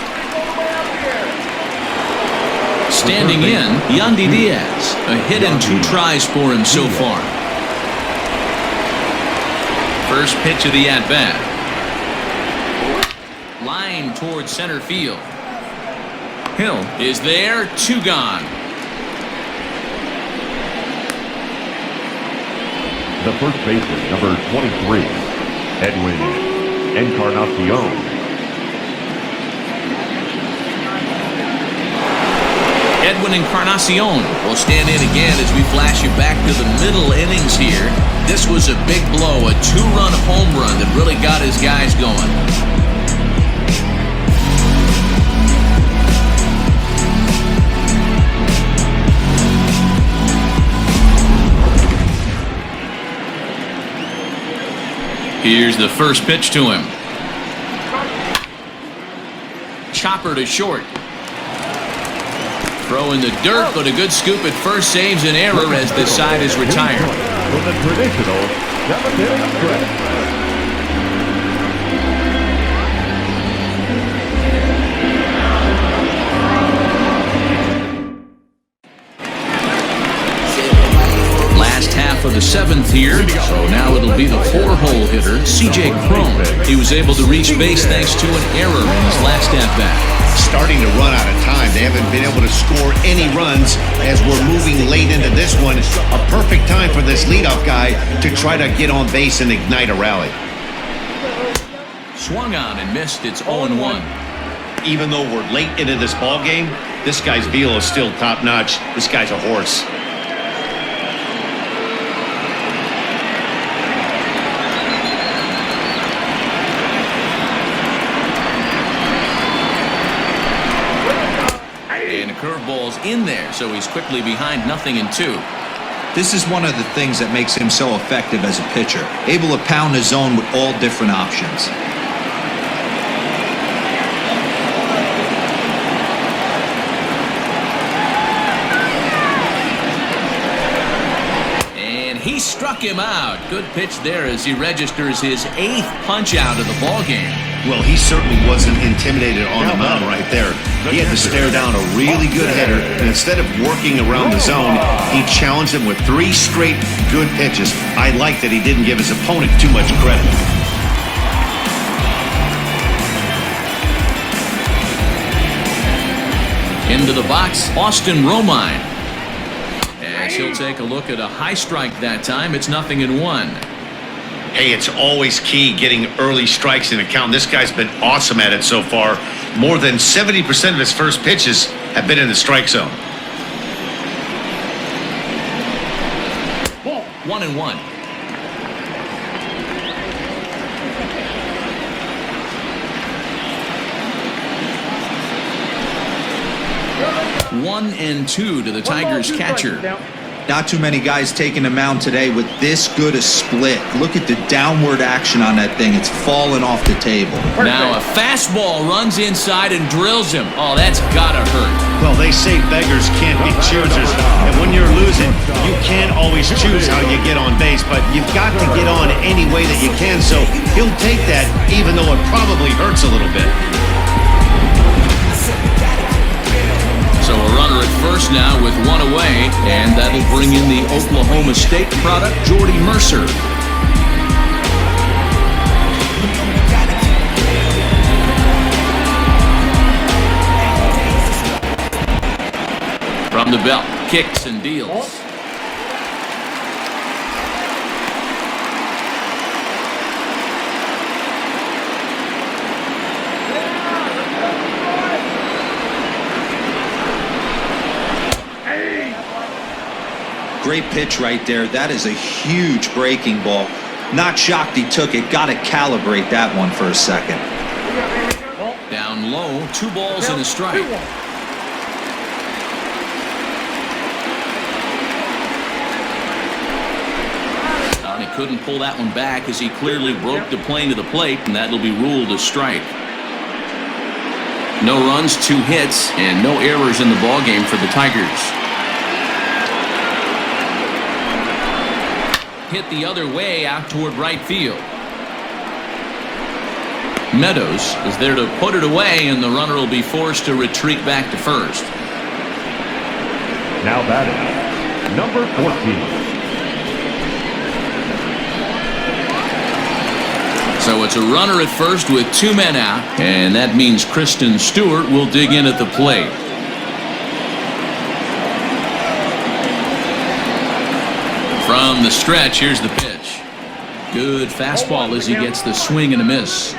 Standing in, Yandy Diaz. A hit and 2 tries for him so far. First pitch of the at-bat. Line towards center field. Hill is there, 2 gone. The first baseman, number 23, Edwin Encarnacion. Edwin Encarnacion will stand in again as we flash you back to the middle innings here. This was a big blow, a 2-run home run that really got his guys going. Here's the first pitch to him. Chopper to short. Throw in the dirt, but a good scoop at first saves an error as the side is retired. With a traditional 7th-inning stretch. Last half of the 7th here, so now it'll be the 4-hole hitter, C.J. Cron. He was able to reach base thanks to an error in his last at-bat. Starting to run out of time. They haven't been able to score any runs as we're moving late into this one. A perfect time for this leadoff guy to try to get on base and ignite a rally. Swung on and missed. It's 0-1. Even though we're late into this ball game, this guy's velo is still top-notch. This guy's a horse. Curveball's in there, so he's quickly behind 0-2. This is one of the things that makes him so effective as a pitcher. Able to pound the zone with all different options. And he struck him out. Good pitch there as he registers his 8th punch out of the ball game. Well, he certainly wasn't intimidated on the mound right there. He had to stare down a really good hitter, and instead of working around the zone, he challenged him with 3 straight good pitches. I like that he didn't give his opponent too much credit. Into the box, Austin Romine. As he'll take a look at a high strike that time, it's 0-1. Hey, it's always key getting early strikes in a count. This guy's been awesome at it so far. More than 70% of his first pitches have been in the strike zone. 1-1. One and 2 to the Tigers catcher. Not too many guys taking the mound today with this good a split. Look at the downward action on that thing. It's falling off the table. Now a fastball runs inside and drills him. Oh, that's gotta hurt. Well, they say beggars can't be choosers. And when you're losing, you can't always choose how you get on base, but you've got to get on any way that you can. So he'll take that, even though it probably hurts a little bit. So a runner at first now with 1 away, and that'll bring in the Oklahoma State product, Jordy Mercer. From the belt, kicks and deals. Great pitch right there. That is a huge breaking ball. Not shocked he took it. Got to calibrate that one for a second. Down low, 2 balls and a strike. And he couldn't pull that one back as he clearly broke the plane to the plate, and that'll be ruled a strike. No runs, 2 hits, and no errors in the ballgame for the Tigers. Hit the other way out toward right field. Meadows is there to put it away, and the runner will be forced to retreat back to first. Now batting, number 14. So it's a runner at first with 2 men out, and that means Kristen Stewart will dig in at the plate. From the stretch, here's the pitch. Good fastball as he gets the swing and a miss.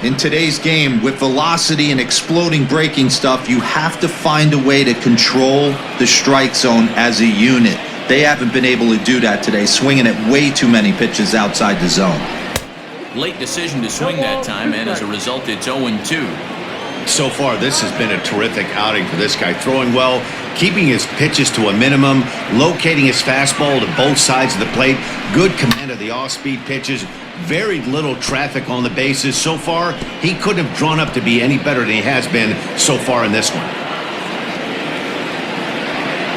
In today's game, with velocity and exploding breaking stuff, you have to find a way to control the strike zone as a unit. They haven't been able to do that today, swinging at way too many pitches outside the zone. Late decision to swing that time, and as a result, it's 0-2. So far, this has been a terrific outing for this guy. Throwing well, keeping his pitches to a minimum, locating his fastball to both sides of the plate, good command of the off-speed pitches, very little traffic on the bases. So far, he couldn't have drawn up to be any better than he has been so far in this one.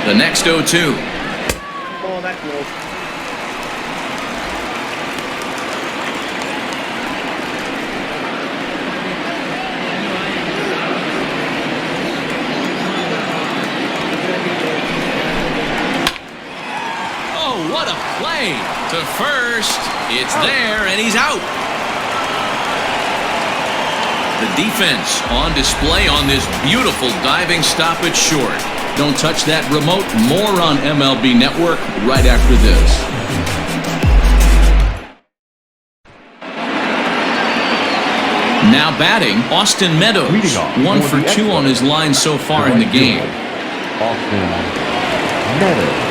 The next 0-2. Oh, that's low. What a play to first. It's there, and he's out. The defense on display on this beautiful diving stop at short. Don't touch that remote. More on MLB Network right after this. Now batting, Austin Meadows. 1 for 2 on his line so far in the game. Austin Meadows.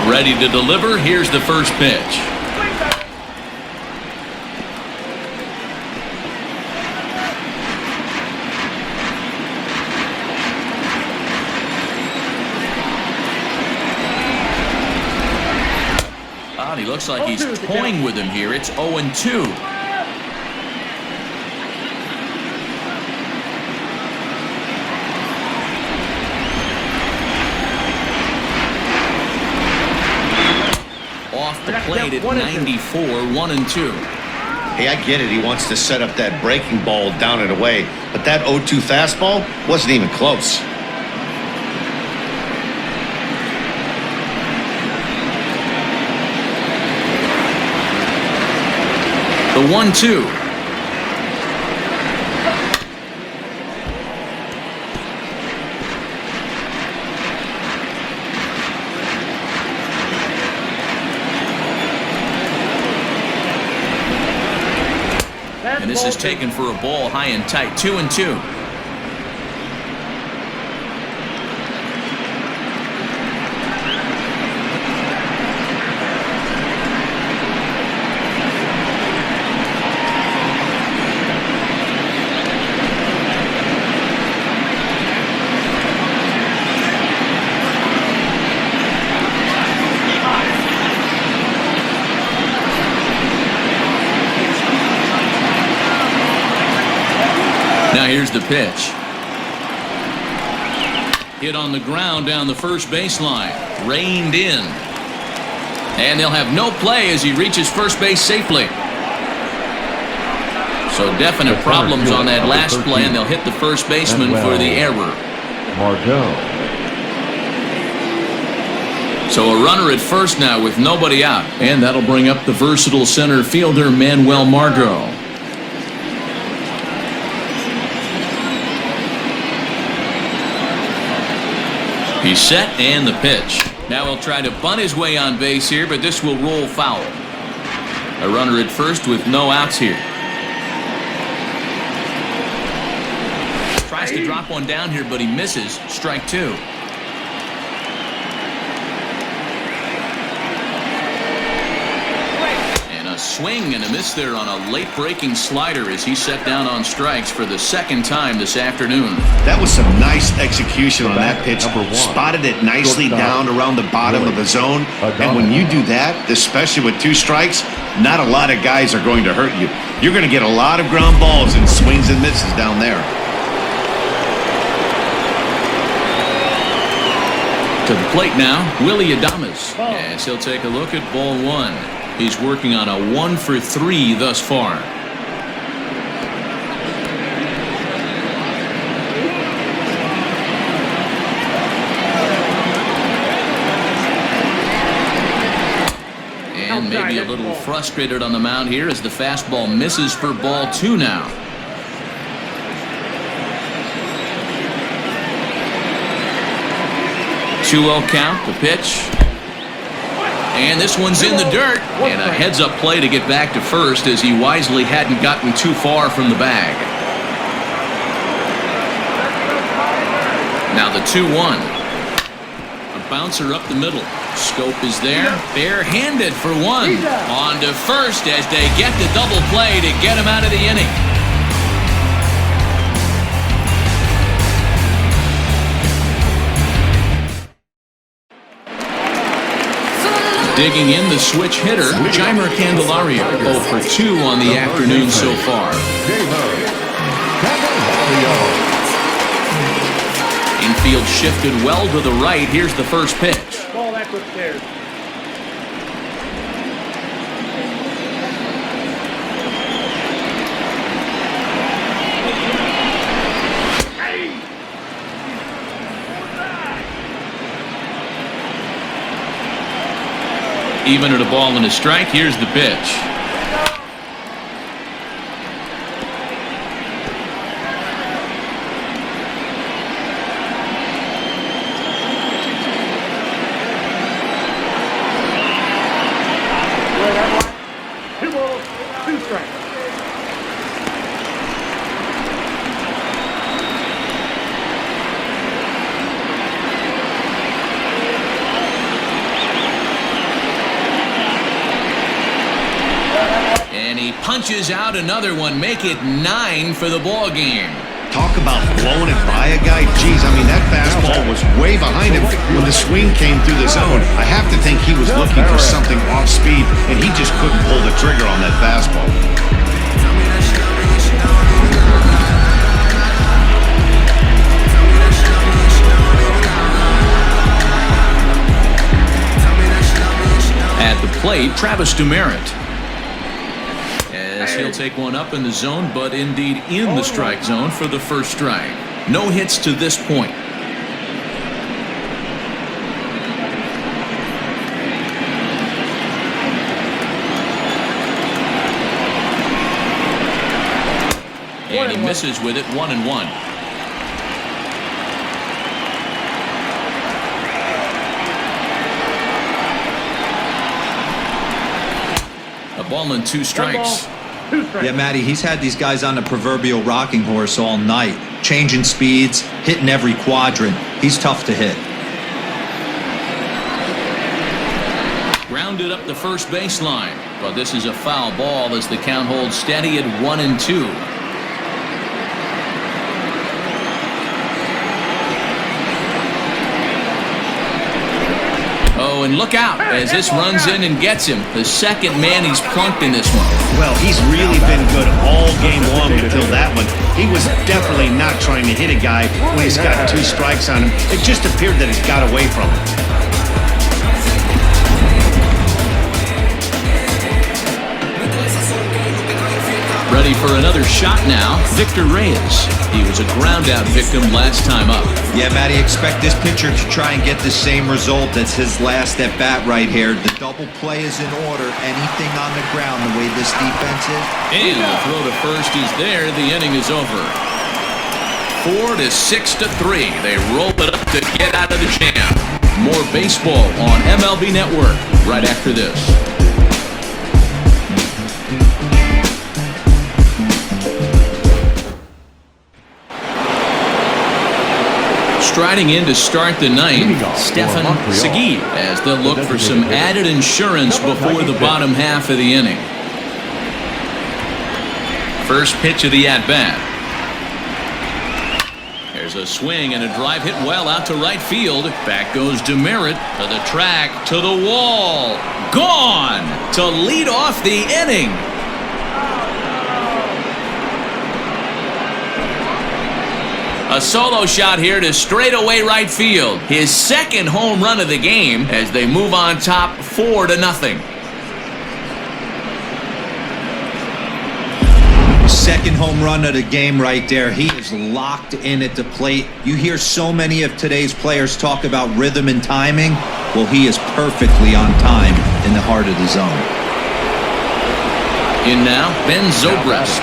Ready to deliver. Here's the first pitch. He looks like he's toying with him here. It's 0-2. Off the plate at 94, 1-2. Hey, I get it. He wants to set up that breaking ball down and away, but that 0-2 fastball wasn't even close. The 1-2. And this is taken for a ball high and tight. 2-2. Now here's the pitch. Hit on the ground down the first baseline. Reined in. And they'll have no play as he reaches first base safely. So definite problems on that last play, and they'll hit the first baseman for the error. Margot. So a runner at first now with nobody out. And that'll bring up the versatile center fielder, Manuel Margot. He's set and the pitch. Now he'll try to bunt his way on base here, but this will roll foul. A runner at first with no outs here. Tries to drop one down here, but he misses. Strike two. And a swing and a miss there on a late breaking slider as he set down on strikes for the second time this afternoon. That was some nice execution on that pitch. Spotted it nicely down around the bottom of the zone. And when you do that, especially with 2 strikes, not a lot of guys are going to hurt you. You're going to get a lot of ground balls and swings and misses down there. To the plate now, Willie Adames. As he'll take a look at ball one. He's working on a 1 for 3 thus far. And maybe a little frustrated on the mound here as the fastball misses for ball 2 now. 2-0 count, the pitch. And this one's in the dirt. And a heads-up play to get back to first as he wisely hadn't gotten too far from the bag. Now the 2-1. A bouncer up the middle. Scope is there. Bare-handed for one. On to first as they get the double play to get him out of the inning. Digging in the switch hitter, Jeimer Candelario, 0 for 2 on the afternoon so far. Infield shifted well to the right. Here's the first pitch. Ball back upstairs. Even at a ball and a strike, here's the pitch. Two balls, 2 strikes. And he punches out another one, make it 9 for the ball game. Talk about blowing it by a guy. Jeez, I mean, that fastball was way behind him when the swing came through the zone. I have to think he was looking for something off speed, and he just couldn't pull the trigger on that fastball. At the plate, Travis Demerit. As he'll take one up in the zone, but indeed in the strike zone for the first strike. No hits to this point. And he misses with it, 1-1. A ball and 2 strikes. Yeah, Matty, he's had these guys on the proverbial rocking horse all night. Changing speeds, hitting every quadrant. He's tough to hit. Grounded up the first baseline. But this is a foul ball as the count holds steady at 1-2. Oh, and look out as this runs in and gets him. The second man he's plunked in this one. Well, he's really been good all game long until that one. He was definitely not trying to hit a guy when he's got 2 strikes on him. It just appeared that it got away from him. Ready for another shot now, Victor Reyes. He was a ground-out victim last time up. Yeah, Matty, expect this pitcher to try and get the same result as his last at-bat right here. The double play is in order. Anything on the ground, the way this defense is. And the throw to first is there. The inning is over. 4 to 6 to 3. They roll it up to get out of the jam. More baseball on MLB Network right after this. Striding in to start the ninth, Stefan Segui, as they'll look for some added insurance before the bottom half of the inning. First pitch of the at-bat. There's a swing and a drive hit well out to right field. Back goes DeMeritt to the track, to the wall. Gone to lead off the inning. A solo shot here to straightaway right field. His second home run of the game as they move on top 4 to nothing. Second home run of the game right there. He is locked in at the plate. You hear so many of today's players talk about rhythm and timing. Well, he is perfectly on time in the heart of the zone. In now, Ben Zobrist.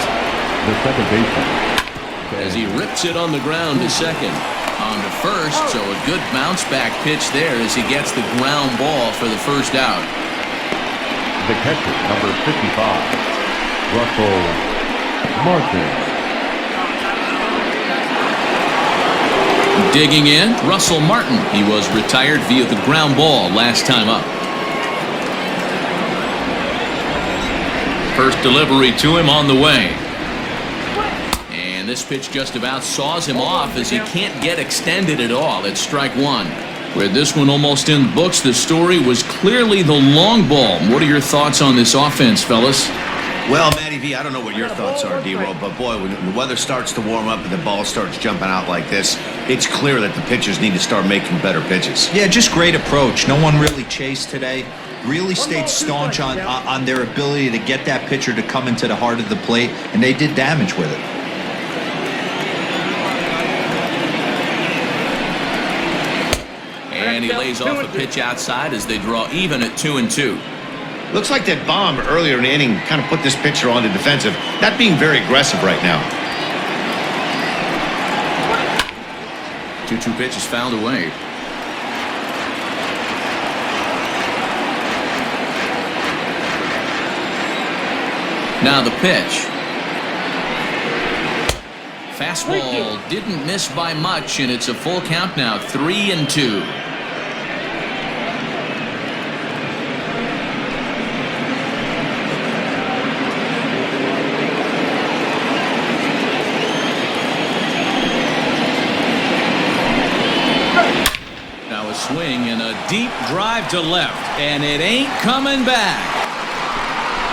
The second baseman. As he rips it on the ground to second. On to first, so a good bounce back pitch there as he gets the ground ball for the first out. The catcher, number 55, Russell Martin. Digging in, Russell Martin. He was retired via the ground ball last time up. First delivery to him on the way. And this pitch just about saws him off as he can't get extended at all. It's strike one. With this one almost in the books, the story was clearly the long ball. What are your thoughts on this offense, fellas? Well, Matty V, I don't know what your thoughts are, D-Roll, but boy, when the weather starts to warm up and the ball starts jumping out like this, it's clear that the pitchers need to start making better pitches. Yeah, just great approach. No one really chased today. Really stayed staunch on their ability to get that pitcher to come into the heart of the plate, and they did damage with it. And he lays off a pitch outside as they draw even at 2-2. Looks like that bomb earlier in the inning kind of put this pitcher on the defensive, not being very aggressive right now. 2-2 pitch is fouled away. Now the pitch. Fastball didn't miss by much, and it's a full count now, 3-2. Now a swing and a deep drive to left, and it ain't coming back.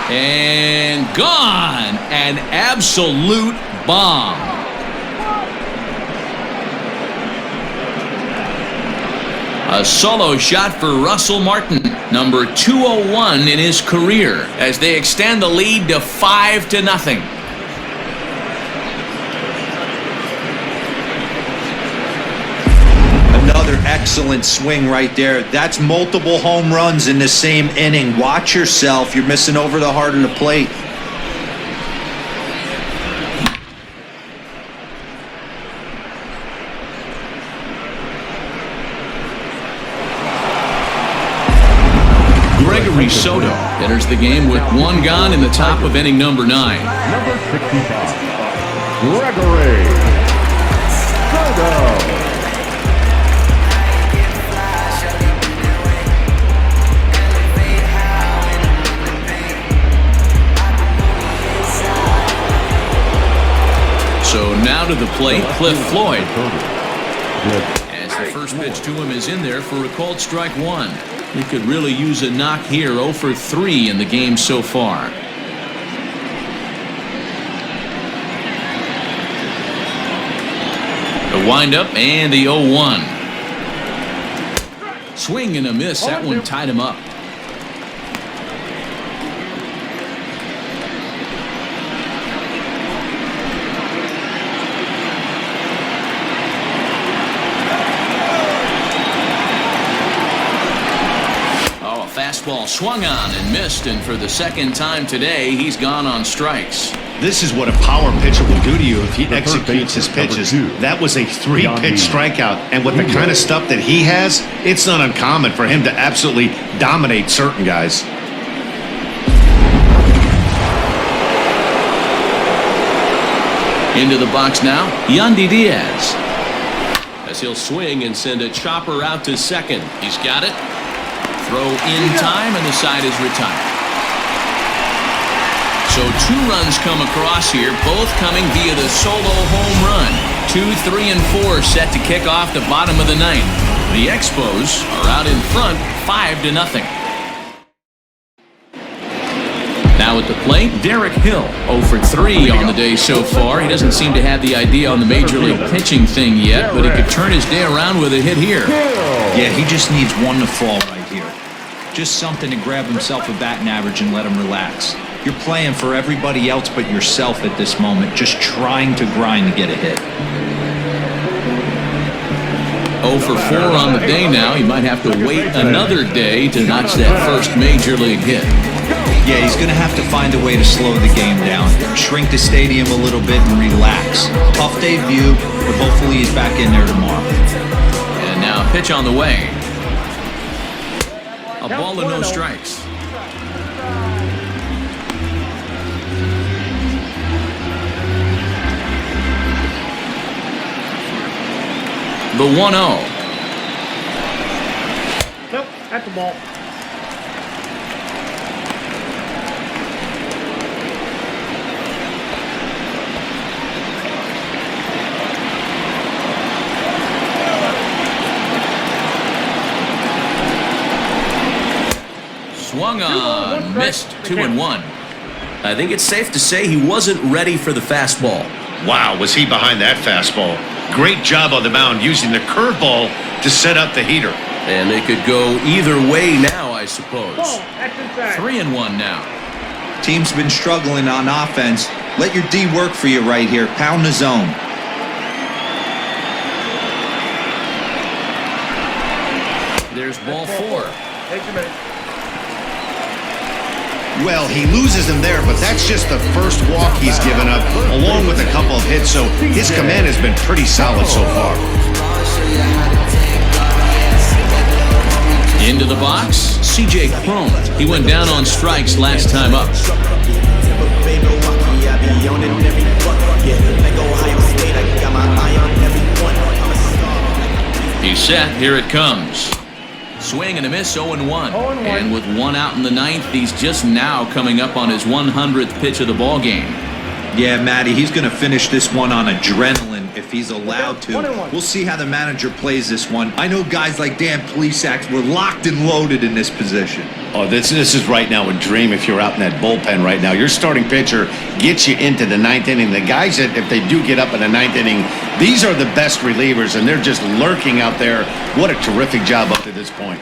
And gone. An absolute bomb. A solo shot for Russell Martin, number 201 in his career, as they extend the lead to 5-0. Another excellent swing right there. That's multiple home runs in the same inning. Watch yourself. You're missing over the heart of the plate. Gregory Soto enters the game with one gone in the top of inning number 9. Number 65, Gregory Soto. So now to the plate, Cliff Floyd. As the first pitch to him is in there for a called strike one. He could really use a knock here, 0 for 3 in the game so far. The windup and the 0-1. Swing and a miss. That one tied him up. fastball swung on and missed, and for the second time today, he's gone on strikes. This is what a power pitcher will do to you if he executes his pitches. That was a 3-pitch strikeout, and with the kind of stuff that he has, it's not uncommon for him to absolutely dominate certain guys. Into the box now, Yandy Diaz. As he'll swing and send a chopper out to second. He's got it. Throw in time, and the side is retired. So 2 runs come across here, both coming via the solo home run. 2, 3, and 4 set to kick off the bottom of the 9th. The Expos are out in front, 5-0. Now at the plate, Derek Hill, 0 for 3 on the day so far. He doesn't seem to have the idea on the Major League pitching thing yet, but he could turn his day around with a hit here. Yeah, he just needs one to fall right here. Just something to grab himself a batting average and let him relax. You're playing for everybody else but yourself at this moment, just trying to grind to get a hit. 0 for 4 on the day now. He might have to wait another day to notch that first Major League hit. Yeah, he's going to have to find a way to slow the game down, shrink the stadium a little bit and relax. Tough debut, but hopefully he's back in there tomorrow. And now a pitch on the way. A ball and no strikes. The 1-0. Nope, that's the ball. Swung on, missed. 2-1. I think it's safe to say he wasn't ready for the fastball. Wow, was he behind that fastball. Great job on the mound using the curveball to set up the heater. And they could go either way now, I suppose. Ball, that's inside. 3-1 now. Team's been struggling on offense. Let your D work for you right here. Pound the zone. There's ball 4. Takes a minute. Well, he loses him there, but that's just the first walk he's given up, along with a couple of hits, so his command has been pretty solid so far. Into the box, C.J. Cron. He went down on strikes last time up. He's set. Here it comes. Swing and a miss, 0-1. And with 1 out in the 9th, he's just now coming up on his 100th pitch of the ball game. Yeah, Matty, he's going to finish this one on adrenaline if he's allowed to. We'll see how the manager plays this one. I know guys like Dan Plesac were locked and loaded in this position. Oh, this is right now a dream if you're out in that bullpen right now. Your starting pitcher gets you into the 9th inning. The guys that, if they do get up in the 9th inning, these are the best relievers, and they're just lurking out there. What a terrific job up to this point.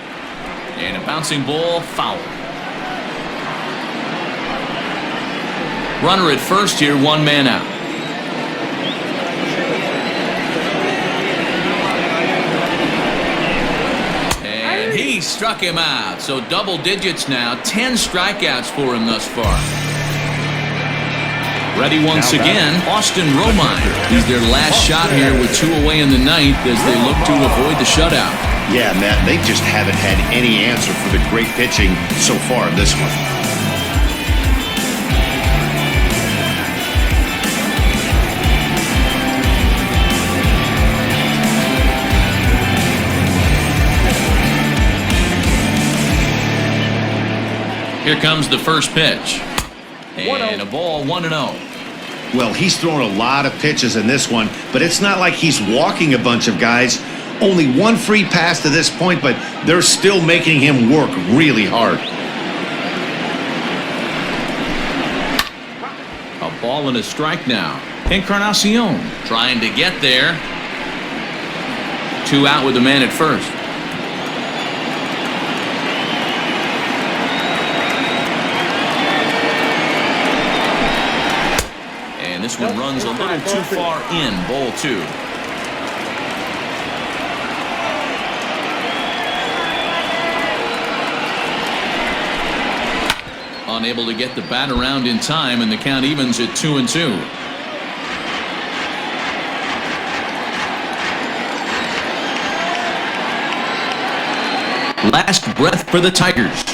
And a bouncing ball, foul. Runner at first here, 1 man out. And he struck him out. So double digits now, 10 strikeouts for him thus far. Ready once again, Austin Romine. He's their last shot here with 2 away in the 9th as they look to avoid the shutout. Yeah, Matt, they just haven't had any answer for the great pitching so far in this one. Here comes the first pitch. And a ball, 1-0. Well, he's thrown a lot of pitches in this one, but it's not like he's walking a bunch of guys. Only 1 free pass to this point, but they're still making him work really hard. A ball and a strike now. Encarnacion trying to get there. 2 out with the man at first. And this one runs a little too far in, ball 2. unable to get the bat around in time, and the count evens at 2-2. Last breath for the Tigers.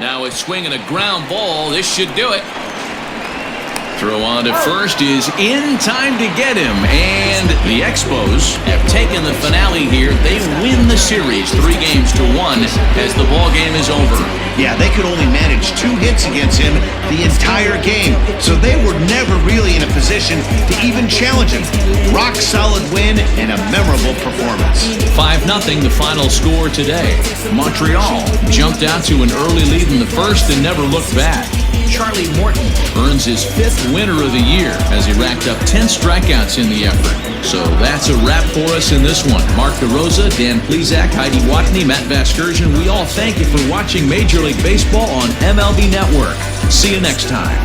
Now a swing and a ground ball. This should do it. Throw on to first is in time to get him. And the Expos have taken the finale here. They win the series 3-1 as the ball game is over. Yeah, they could only manage 2 hits against him the entire game, so they were never really in a position to even challenge him. Rock solid win and a memorable performance. 5-0 the final score today. Montreal jumped out to an early lead in the first and never looked back. Charlie Morton earns his 5th winner of the year as he racked up 10 strikeouts in the effort. So that's a wrap for us in this one. Mark DeRosa, Dan Plesac, Heidi Watney, Matt Vasgersian, we all thank you for watching Major League Baseball on MLB Network. See you next time.